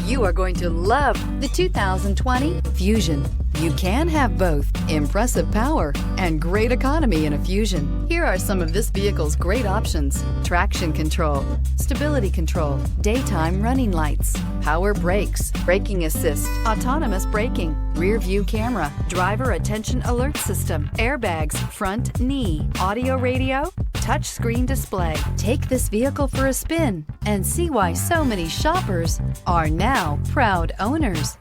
You are going to love the 2020 Fusion. You can have both impressive power and great economy in a Fusion. Here are some of this vehicle's great options: traction control, stability control, daytime running lights, power brakes, braking assist, autonomous braking, rear view camera, driver attention alert system, airbags, front knee, audio radio, touchscreen display. Take this vehicle for a spin and see why so many shoppers are now proud owners.